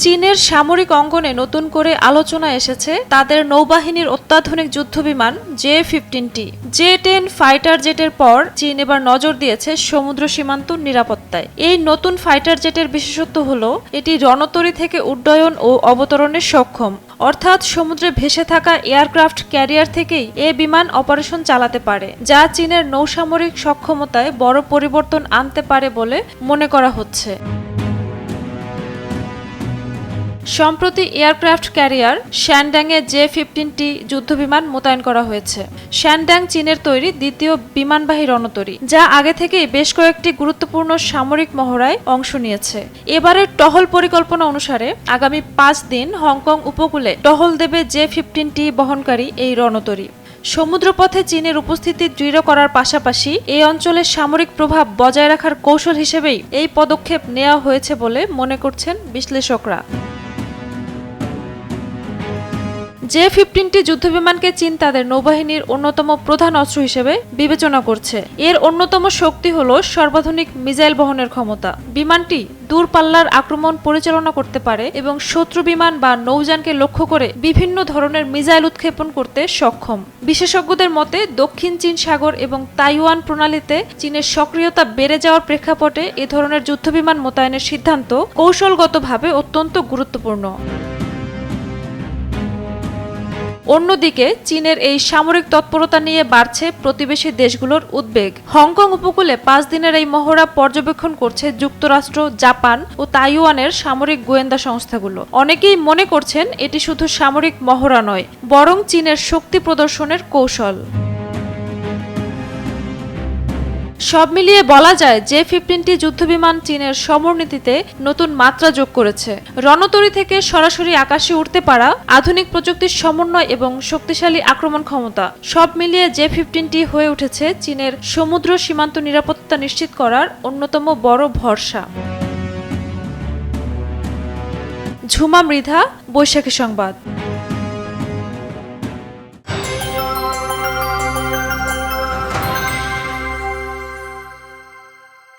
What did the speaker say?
চীনের সামরিক অঙ্গনে নতুন করে আলোচনা এসেছে তাদের নৌবাহিনীর অত্যাধুনিক যুদ্ধবিমান J-15T J-10 ফাইটার জেটের পর চীন এবার নজর দিয়েছে সমুদ্র সীমান্ত নিরাপত্তায়। এই নতুন ফাইটার জেটের বিশেষত্ব হলো এটি রণতরী থেকে উড্ডয়ন ও অবতরণে সক্ষম, অর্থাৎ সমুদ্রে ভেসে থাকা এয়ারক্রাফট ক্যারিয়ার থেকেই এ বিমান অপারেশন চালাতে পারে, যা চীনের নৌসামরিক সক্ষমতায় বড় পরিবর্তন আনতে পারে বলে মনে করা হচ্ছে। সম্প্রতি এয়ারক্রাফট ক্যারিয়ার শ্যানড্যাংয়ে J-15T যুদ্ধবিমান মোতায়েন করা হয়েছে। শ্যানড্যাং চীনের তৈরি দ্বিতীয় বিমানবাহী রণতরী, যা আগে থেকেই বেশ কয়েকটি গুরুত্বপূর্ণ সামরিক মহড়ায় অংশ নিয়েছে। এবারের টহল পরিকল্পনা অনুসারে আগামী 5 দিন হংকং উপকূলে টহল দেবে J-15T বহনকারী এই রণতরী। সমুদ্রপথে চীনের উপস্থিতি দৃঢ় করার পাশাপাশি এই অঞ্চলের সামরিক প্রভাব বজায় রাখার কৌশল হিসেবেই এই পদক্ষেপ নেওয়া হয়েছে বলে মনে করছেন বিশ্লেষকরা। J-15T যুদ্ধবিমানকে চীন তাদের নৌবাহিনীর অন্যতম প্রধান অস্ত্র হিসেবে বিবেচনা করছে। এর অন্যতম শক্তি হল সর্বাধুনিক মিসাইল বহনের ক্ষমতা। বিমানটি দূরপাল্লার আক্রমণ পরিচালনা করতে পারে এবং শত্রু বিমান বা নৌযানকে লক্ষ্য করে বিভিন্ন ধরনের মিসাইল উৎক্ষেপণ করতে সক্ষম। বিশেষজ্ঞদের মতে দক্ষিণ চীন সাগর এবং তাইওয়ান প্রণালীতে চীনের সক্রিয়তা বেড়ে যাওয়ার প্রেক্ষাপটে এ ধরনের যুদ্ধবিমান মোতায়েনের সিদ্ধান্ত কৌশলগতভাবে অত্যন্ত গুরুত্বপূর্ণ। অন্যদিকে চীনের এই সামরিক তৎপরতা নিয়ে বাড়ছে প্রতিবেশী দেশগুলোর উদ্বেগ। হংকং উপকূলে 5 দিনের এই মহড়া পর্যবেক্ষণ করছে যুক্তরাষ্ট্র, জাপান ও তাইওয়ানের সামরিক গোয়েন্দা সংস্থাগুলো। অনেকেই মনে করছেন এটি শুধু সামরিক মহড়া নয়, বরং চীনের শক্তি প্রদর্শনের কৌশল। সব মিলিয়ে বলা যায় J-15T যুদ্ধবিমান চীনের সমরনীতিতে নতুন মাত্রা যোগ করেছে। রণতরী থেকে সরাসরি আকাশে উঠতে পারা, আধুনিক প্রযুক্তির সমন্বয় এবং শক্তিশালী আক্রমণ ক্ষমতা, সব মিলিয়ে J-15T হয়ে উঠেছে চীনের সমুদ্র সীমান্ত নিরাপত্তা নিশ্চিত করার অন্যতম বড় ভরসা। ঝুমা মৃধা, বৈশাখী সংবাদ।